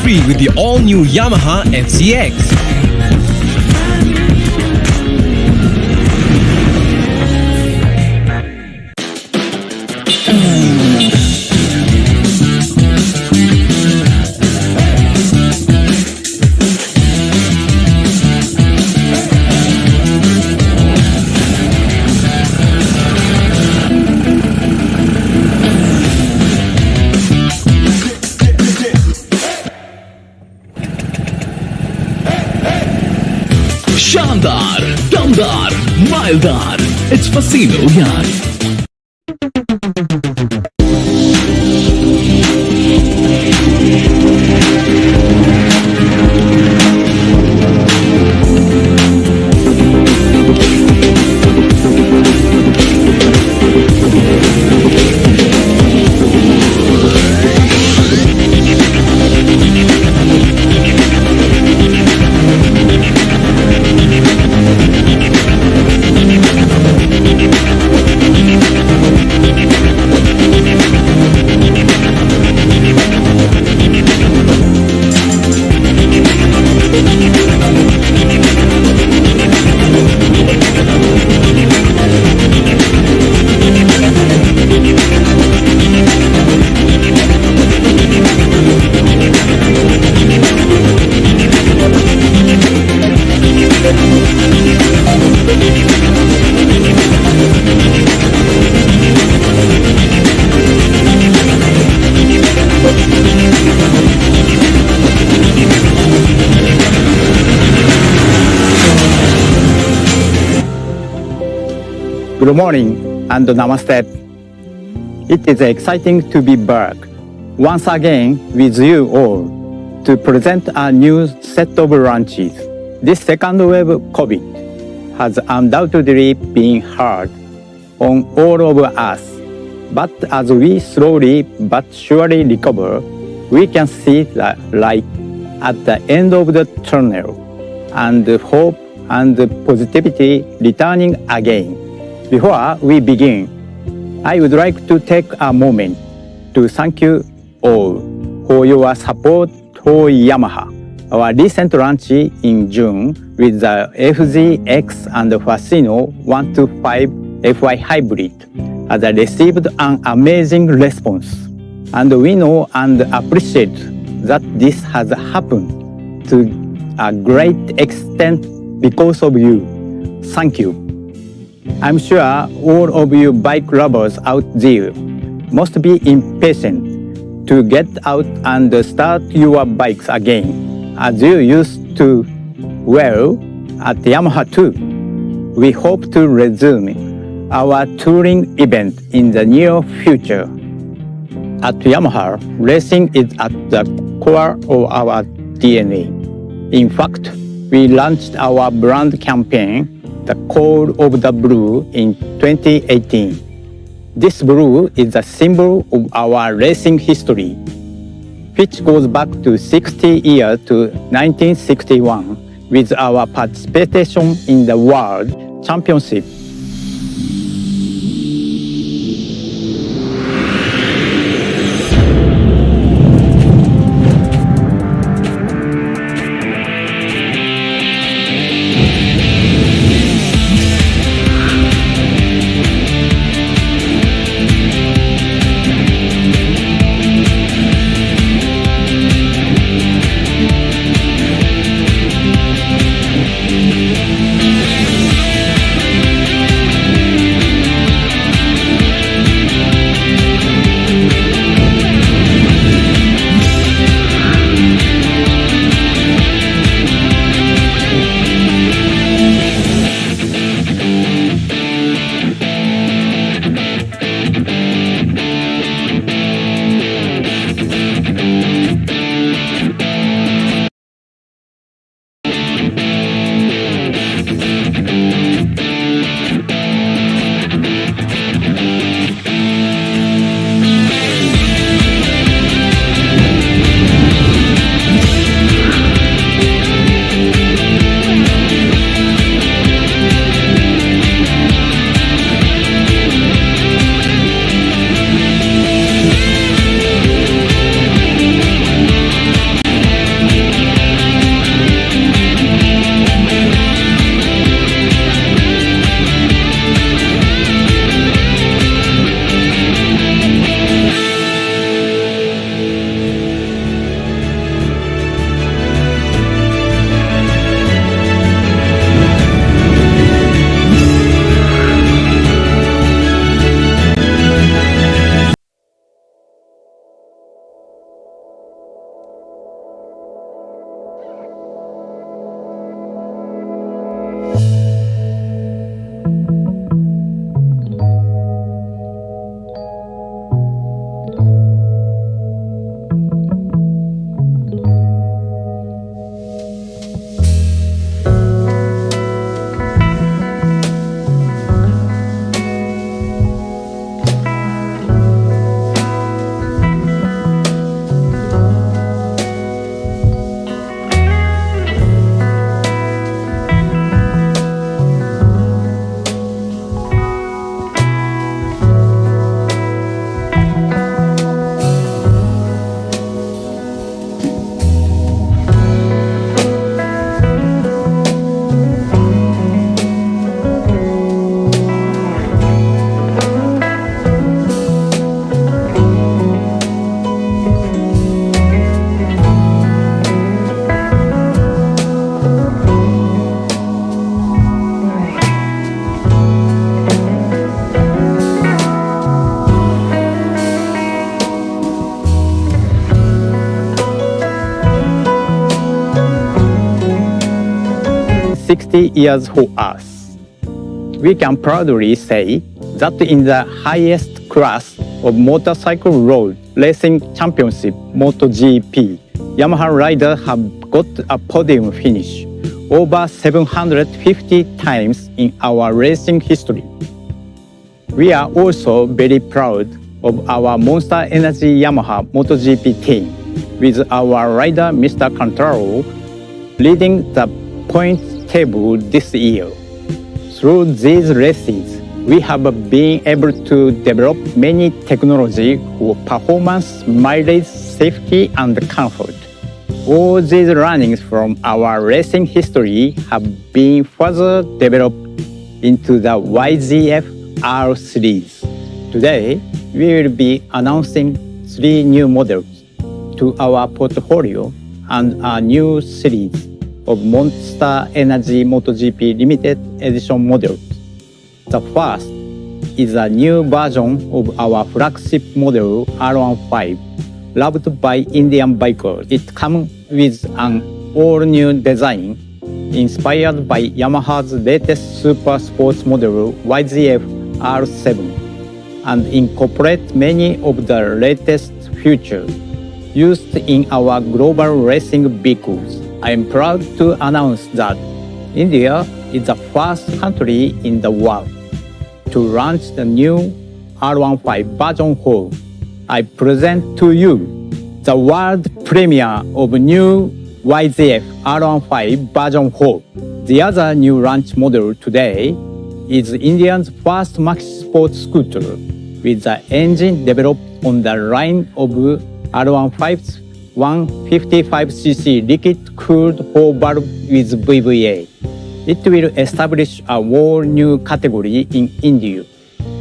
free with the all-new Yamaha FCX. शानदार, दमदार, मालदार, it's Fasino यार। Good morning and namaste. It is exciting to be back once again with you all to present a new set of launches. This second wave of COVID has undoubtedly been hard on all of us, but as we slowly but surely recover, we can see the light at the end of the tunnel and hope and positivity returning again. Before we begin, I would like to take a moment to thank you all for your support for Yamaha. Our recent launch in June with the FZX and Fasino 125 FY Hybrid has received an amazing response. And we know and appreciate that this has happened to a great extent because of you. Thank you. I'm sure all of you bike lovers out there must be impatient to get out and start your bikes again, as you used to. Well, at Yamaha too, we hope to resume our touring event in the near future. At Yamaha, racing is at the core of our DNA. In fact, we launched our brand campaign, The Code of the Blue, in 2018. This blue is a symbol of our racing history, which goes back to 60 years to 1961 with our participation in the World Championship. 60 years for us. We can proudly say that in the highest class of motorcycle road racing championship MotoGP, Yamaha riders have got a podium finish over 750 times in our racing history. We are also very proud of our Monster Energy Yamaha MotoGP team, with our rider Mr. Cantaro leading the points table this year. Through these races, we have been able to develop many technology for performance, mileage, safety, and comfort. All these learnings from our racing history have been further developed into the YZF R series. Today, we will be announcing 3 new models to our portfolio and a new series of Monster Energy MotoGP limited edition models. The first is a new version of our flagship model R15, loved by Indian bikers. It comes with an all-new design inspired by Yamaha's latest super sports model YZF R7 and incorporates many of the latest features used in our global racing vehicles. I am proud to announce that India is the first country in the world to launch the new R15 version 4. I present to you the world premiere of new YZF R15 version 4. The other new launch model today is India's first maxi sport scooter with the engine developed on the line of R15's 155cc liquid-cooled 4-valve with VVA. It will establish a whole new category in India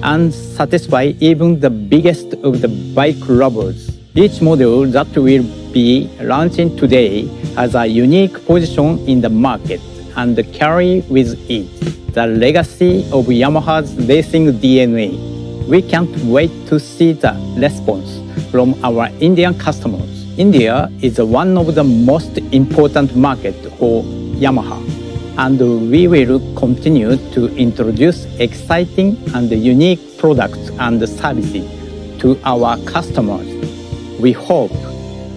and satisfy even the biggest of the bike lovers. Each model that will be launching today has a unique position in the market and carry with it the legacy of Yamaha's racing DNA. We can't wait to see the response from our Indian customers. India is one of the most important markets for Yamaha, and we will continue to introduce exciting and unique products and services to our customers. We hope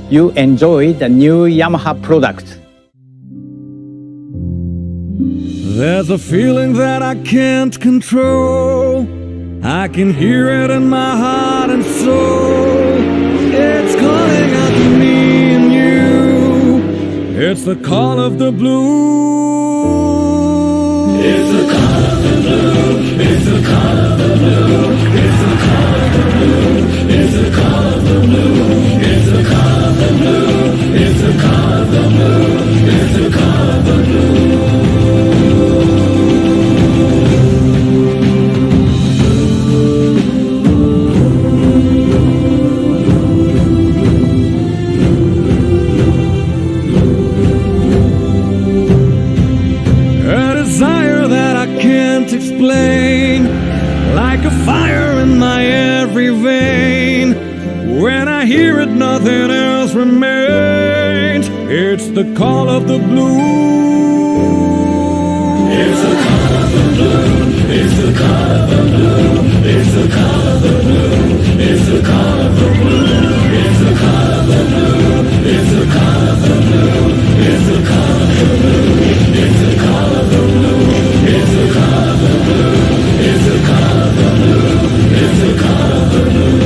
you enjoy the new Yamaha product. There's a feeling that I can't control. I can hear it in my heart and soul. It's calling out to me and you. It's the call of the blue. It's the call of the blue. It's the call of the blue. It's the call of the blue. It's the call of the blue. It's the call of the blue. It's the call of the blue. It's the call of the blue. Explain, like a fire in my every vein. When I hear it, nothing else remains. It's the call of the blue. It's the call of the blue. It's the call of the blue. It's the call of the blue. It's the call of the blue. It's the call of the blue. It's the call of the blue. It's the call of the blue. It's the call of the blue. It's the call of the blue. It's the call of the blue. It's the call of the blue.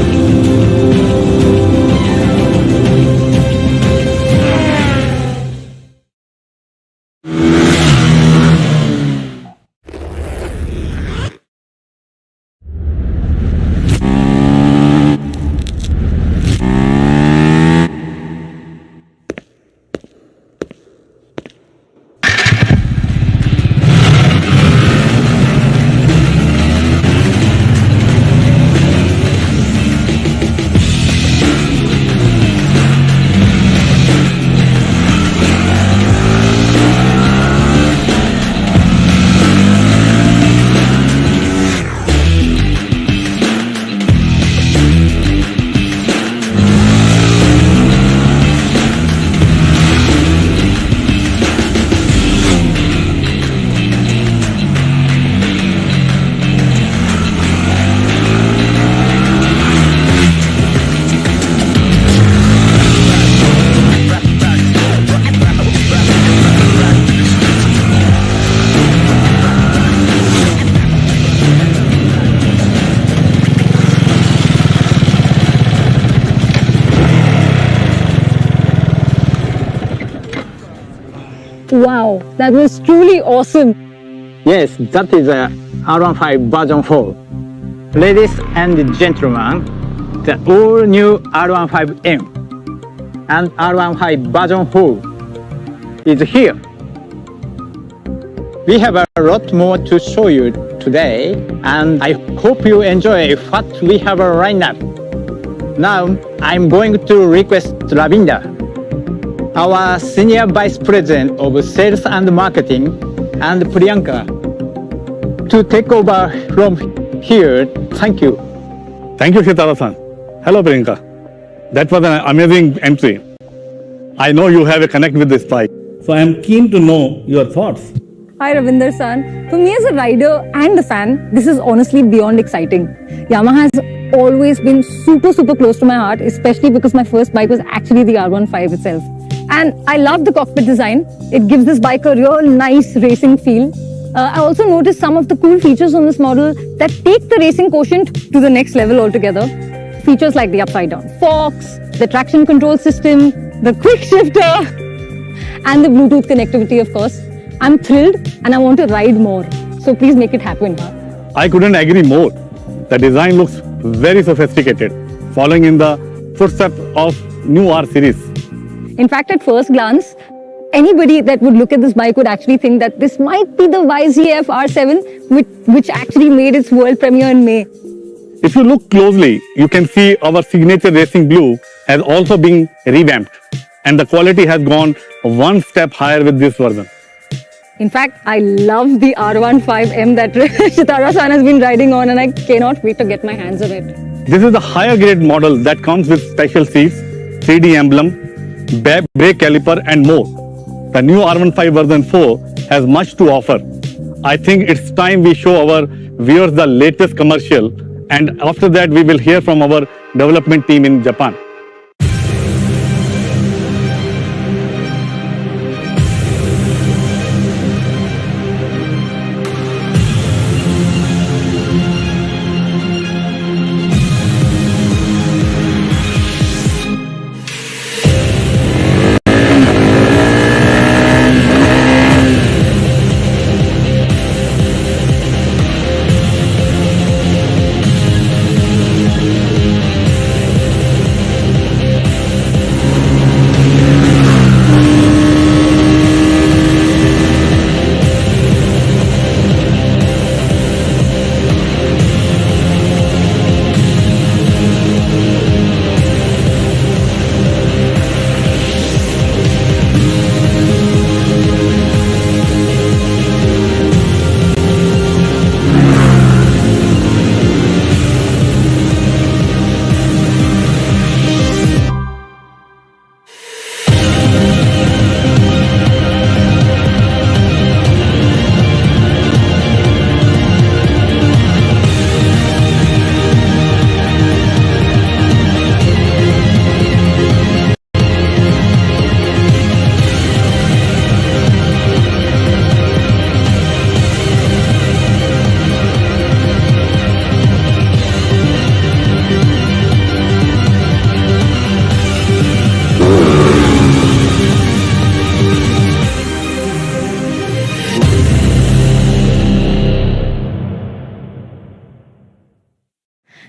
Wow, that was truly awesome. Yes, that is a R15 version 4. Ladies and gentlemen, the all-new R15m and R15 version 4 is here. We have a lot more to show you today, and I hope you enjoy what we have lined up. Now, I'm going to request Ravinda, our Senior Vice President of Sales and Marketing, and Priyanka, to take over from here. Thank you. Thank you, Shitara-san. Hello, Priyanka. That was an amazing entry. I know you have a connect with this bike, so I am keen to know your thoughts. Hi Ravinder san. For me as a rider and a fan, this is honestly beyond exciting. Yamaha has always been super close to my heart, especially because my first bike was actually the R15 itself. And I love the cockpit design. It gives this bike a real nice racing feel. I also noticed some of the cool features on this model that take the racing quotient to the next level altogether. Features like the upside down forks, the traction control system, the quick shifter, and the Bluetooth connectivity, of course. I'm thrilled and I want to ride more. So please make it happen. I couldn't agree more. The design looks very sophisticated, following in the footsteps of new R series. In fact, at first glance, anybody that would look at this bike would actually think that this might be the YZF R7, which actually made its world premiere in May. If you look closely, you can see our signature racing blue has also been revamped, and the quality has gone one step higher with this version. In fact, I love the R15m that Shitara-san has been riding on, and I cannot wait to get my hands on it. This is the higher grade model that comes with special seats, 3D emblem, brake caliper and more. The new R15 version 4 has much to offer. I think it's time we show our viewers the latest commercial, and after that we will hear from our development team in Japan.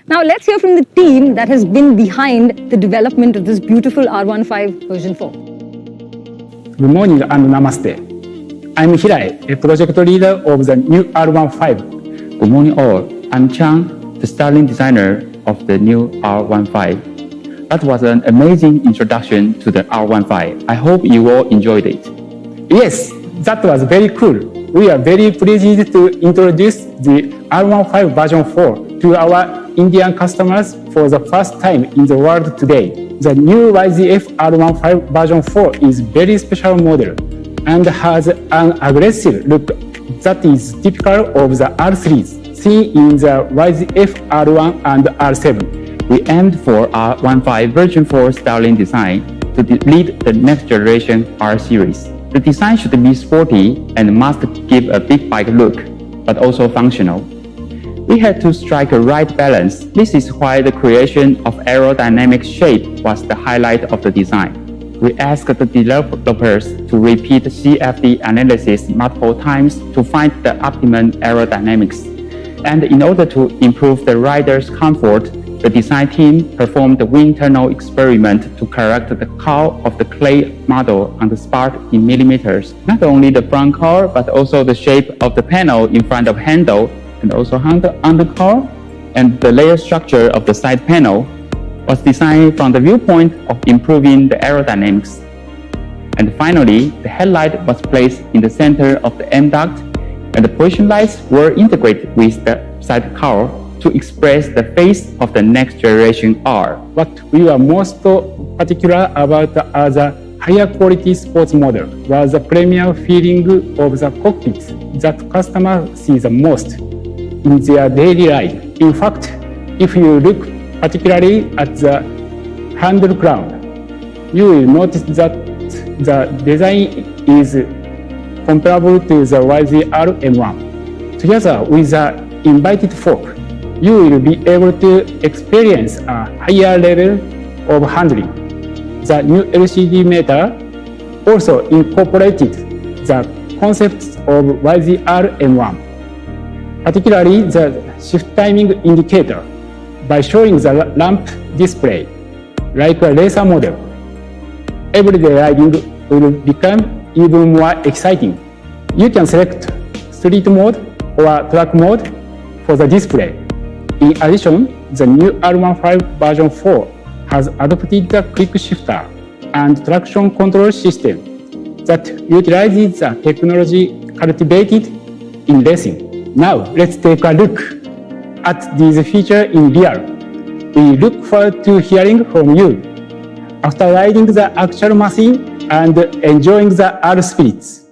Now let's hear from the team that has been behind the development of this beautiful R15 version 4. Good morning and namaste. I'm Hirai, a project leader of the new R15. Good morning all. I'm Chang, the styling designer of the new R15. That was an amazing introduction to the R15. I hope you all enjoyed it. Yes, that was very cool. We are very pleased to introduce the R15 version 4 to our Indian customers for the first time in the world today. The new YZF R15 version 4 is very special model and has an aggressive look that is typical of the R series seen in the YZF R1 and R7. We aimed for R15 version 4 styling design to lead the next generation R series. The design should be sporty and must give a big bike look, but also functional. We had to strike a right balance. This is why the creation of aerodynamic shape was the highlight of the design. we asked the developers to repeat CFD analysis multiple times to find the optimum aerodynamics. And in order to improve the rider's comfort, the design team performed the wind tunnel experiment to correct the curl of the clay model on the spot in millimeters. Not only the front curl, but also the shape of the panel in front of handle, and also on the undercar, and the layer structure of the side panel was designed from the viewpoint of improving the aerodynamics. And finally, the headlight was placed in the center of the M duct, and the position lights were integrated with the side cowl to express the face of the next generation R. What we were most particular about as a higher quality sports model was the premium feeling of the cockpit that customers see the most in their daily ride. In fact, if you look particularly at the handle crown, you will notice that the design is comparable to the YZR M1. Together with the inverted fork, you will be able to experience a higher level of handling. The new LCD meter also incorporated the concepts of YZR M1, particularly the shift timing indicator, by showing the lamp display like a racer model. Everyday riding will become even more exciting. You can select street mode or track mode for the display. In addition, the new R15 version 4 has adopted the quick shifter and traction control system that utilizes the technology cultivated in racing. Now, let's take a look at these features in real. We look forward to hearing from you after riding the actual machine and enjoying the R spirits.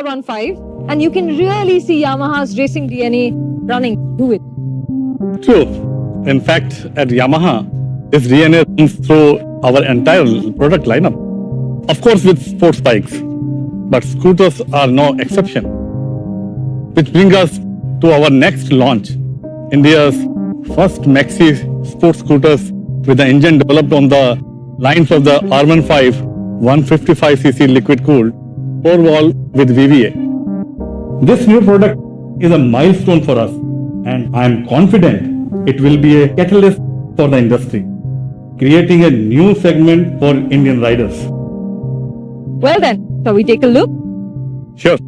R15 and you can really see Yamaha's racing DNA running through it. True. In fact, at Yamaha, this DNA runs through our entire product lineup. Of course, with sports bikes, but scooters are no exception. Which brings us to our next launch, India's first maxi sports scooters with the engine developed on the lines of the R15 155cc liquid-cooled 4-valve with VVA. This new product is a milestone for us, and I am confident it will be a catalyst for the industry, creating a new segment for Indian riders. Well then, shall we take a look? Sure.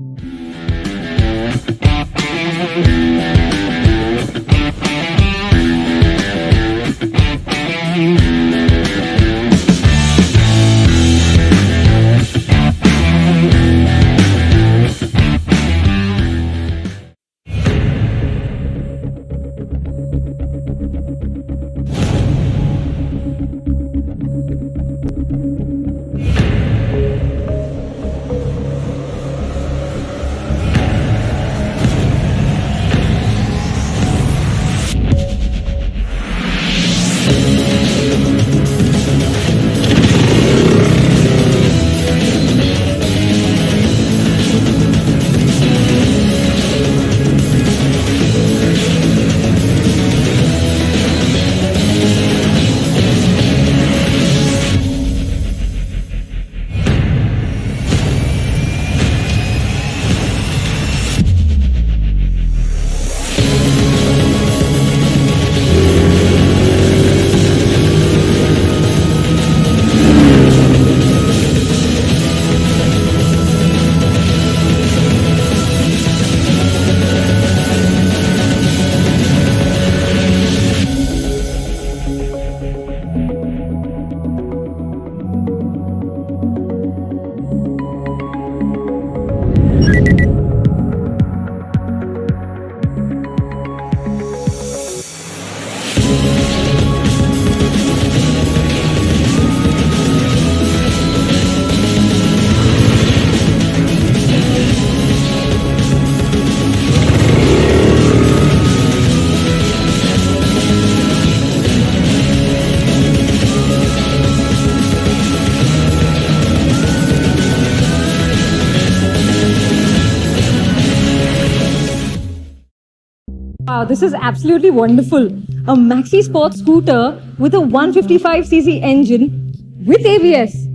Wow, this is absolutely wonderful. A maxi sports scooter with a 155cc engine with ABS.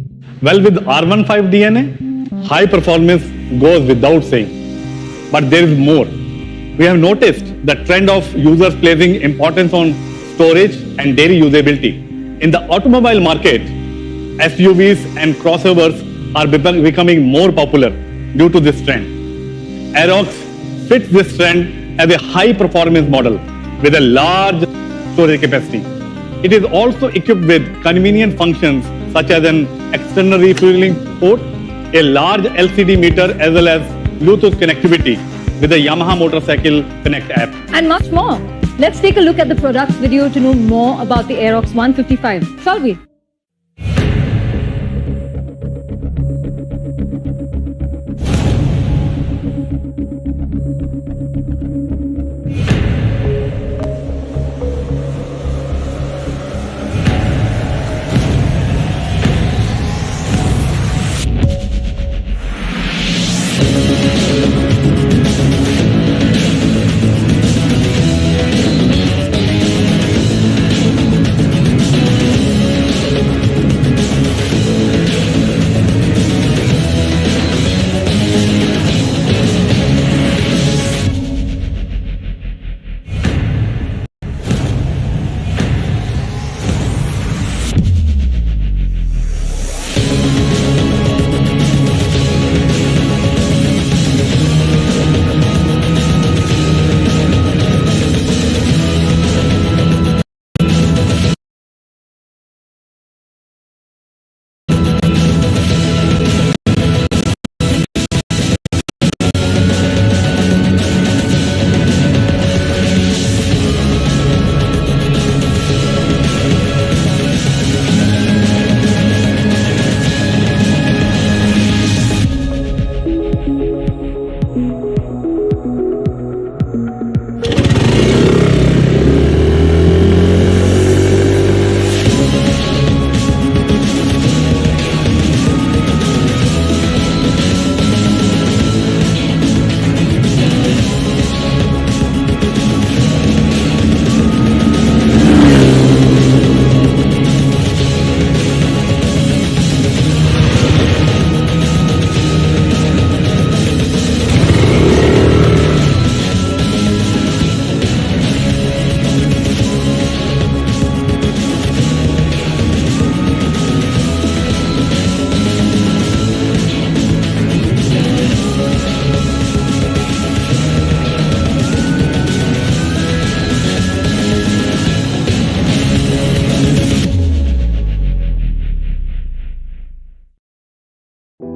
Well, with R15 DNA, high performance goes without saying. But there is more. We have noticed the trend of users placing importance on storage and daily usability. In the automobile market, SUVs and crossovers are becoming more popular due to this trend. Aerox fits this trend as a high-performance model with a large storage capacity. It is also equipped with convenient functions such as an external refueling port, a large LCD meter, as well as Bluetooth connectivity with the Yamaha Motorcycle Connect app. And much more. Let's take a look at the products video to know more about the Aerox 155, shall we?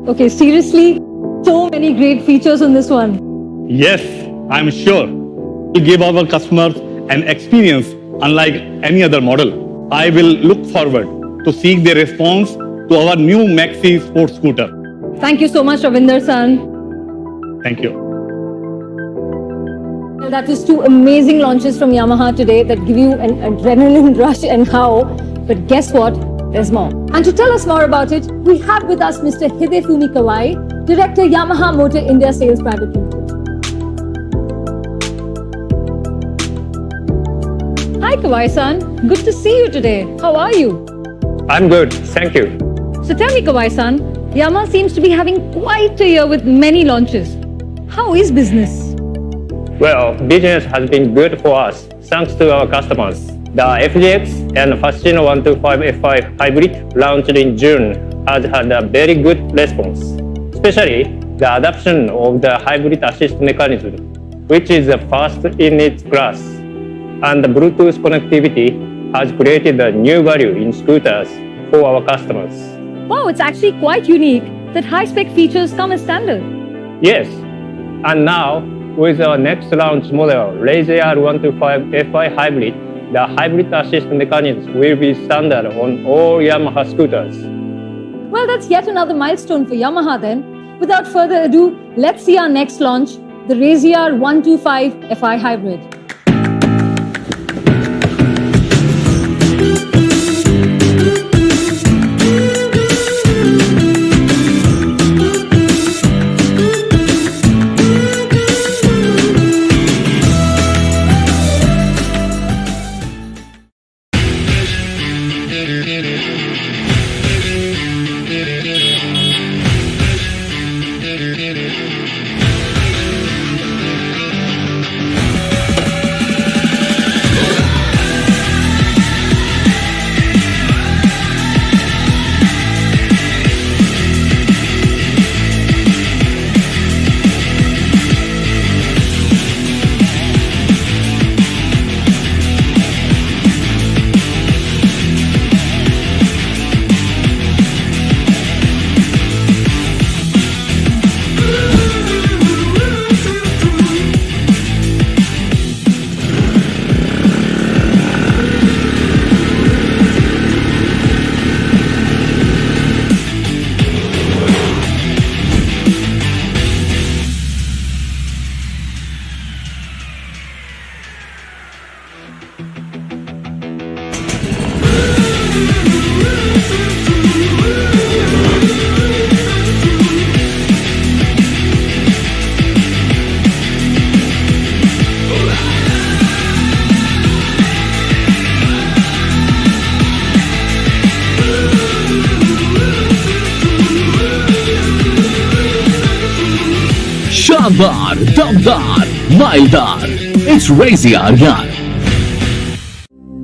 Okay, seriously, so many great features on this one. Yes, I'm sure to give our customers an experience unlike any other model. I will look forward to seeing their response to our new Maxi sports scooter. Thank you so much, Ravinder-san. Thank you. Well, that was two amazing launches from Yamaha today that give you an adrenaline rush and how. But guess what? There's more. And to tell us more about it, we have with us Mr. Hidefumi Kawai, Director, Yamaha Motor India Sales Private Limited. Hi Kawai-san, good to see you today. How are you? I'm good, thank you. So tell me Kawai-san, Yamaha seems to be having quite a year with many launches. How is business? Well, business has been good for us thanks to our customers. The FGX and Fascino 125 FI Hybrid launched in June has had a very good response, especially the adoption of the hybrid assist mechanism, which is the first in its class. And the Bluetooth connectivity has created a new value in scooters for our customers. Wow, it's actually quite unique that high-spec features come as standard. Yes, and now with our next launch model, Lazy R125 FI Hybrid, the hybrid assist mechanism will be standard on all Yamaha scooters. Well, that's yet another milestone for Yamaha then. Without further ado, let's see our next launch, the Razier 125 FI Hybrid. Shandar, Damdar, Mildar. It's Razier yaar.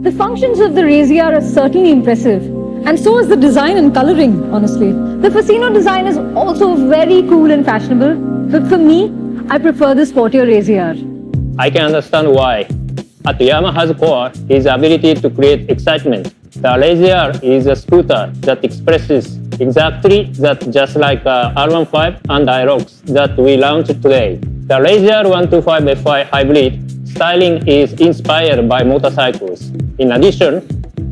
The functions of the Razier are certainly impressive, and so is the design and coloring, honestly. The Fascino design is also very cool and fashionable, but for me, I prefer the sportier Razier. I can understand why. At Yamaha's core is the ability to create excitement. The Razier is a scooter that expresses exactly that, just like R15 and Aerox that we launched today. The Razier 125 FI Hybrid styling is inspired by motorcycles. In addition,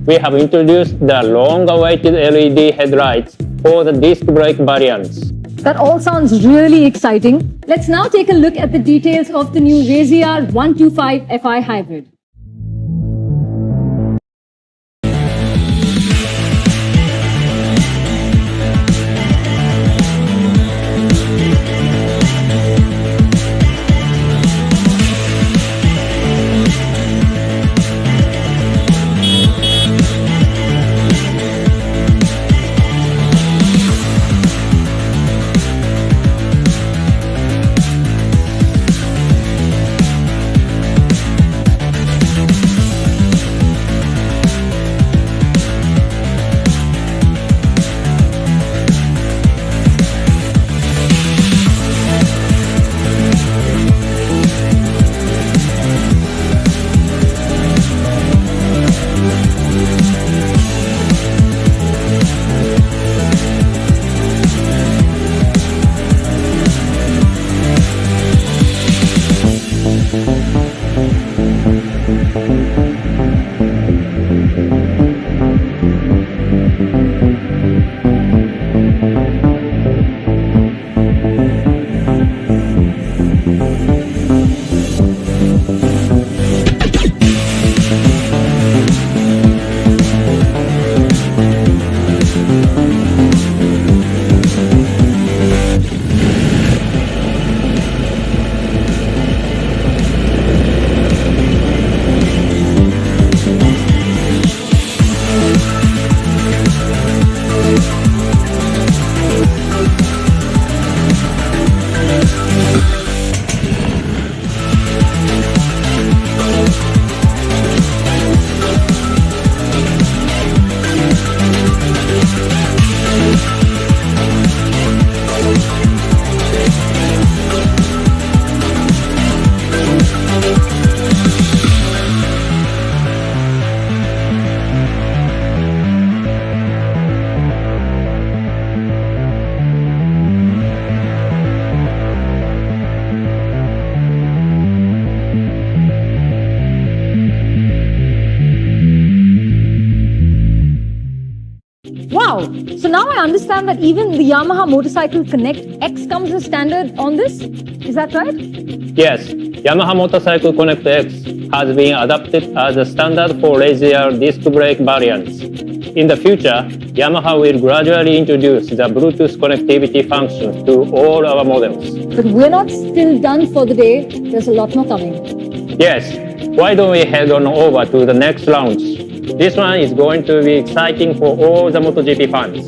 we have introduced the long-awaited LED headlights for the disc brake variants. That all sounds really exciting. Let's now take a look at the details of the new Razier 125 FI Hybrid. Wow! So now I understand that even the Yamaha Motorcycle Connect X comes as standard on this. Is that right? Yes, Yamaha Motorcycle Connect X has been adopted as a standard for lazier disc brake variants. In the future, Yamaha will gradually introduce the Bluetooth connectivity function to all our models. But we're not still done for the day. There's a lot more coming. Yes, why don't we head on over to the next launch? This one is going to be exciting for all the MotoGP fans.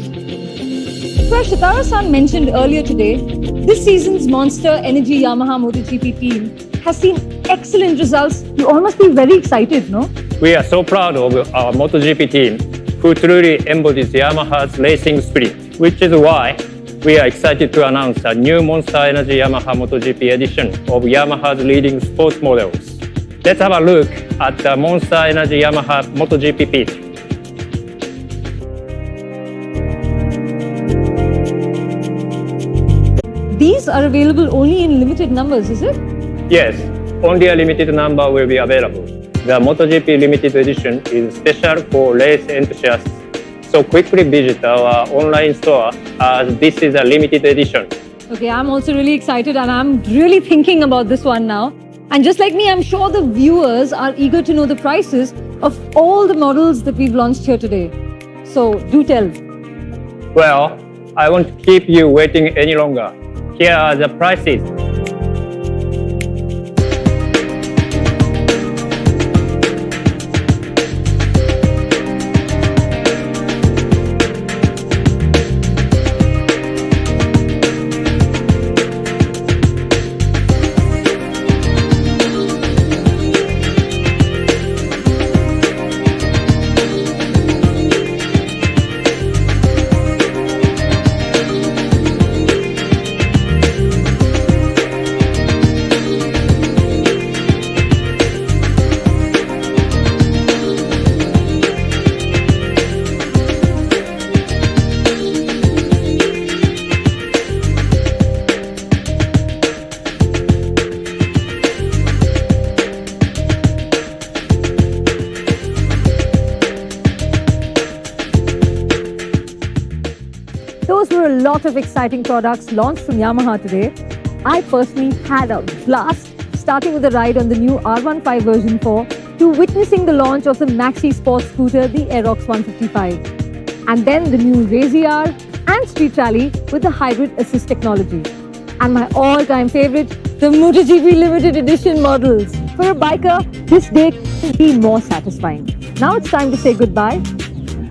So as Shitara-san mentioned earlier today, this season's Monster Energy Yamaha MotoGP team has seen excellent results. You all must be very excited, no? We are so proud of our MotoGP team, who truly embodies Yamaha's racing spirit, which is why we are excited to announce a new Monster Energy Yamaha MotoGP edition of Yamaha's leading sports models. Let's have a look at the Monster Energy Yamaha MotoGP pit. These are available only in limited numbers, is it? Yes, only a limited number will be available. The MotoGP limited edition is special for race enthusiasts, so quickly visit our online store as this is a limited edition. Okay, I'm also really excited and I'm really thinking about this one now. And just like me, I'm sure the viewers are eager to know the prices of all the models that we've launched here today. So do tell. Well, I won't keep you waiting any longer. Here are the prices. Those were a lot of exciting products launched from Yamaha today. I personally had a blast, starting with a ride on the new R15 version 4 to witnessing the launch of the Maxi Sports scooter, the Aerox 155. And then the new Razy R and Street Rally with the hybrid assist technology. And my all-time favorite, the MotoGP limited edition models. For a biker, this day can be more satisfying. Now it's time to say goodbye.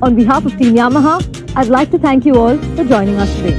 On behalf of Team Yamaha, I'd like to thank you all for joining us today.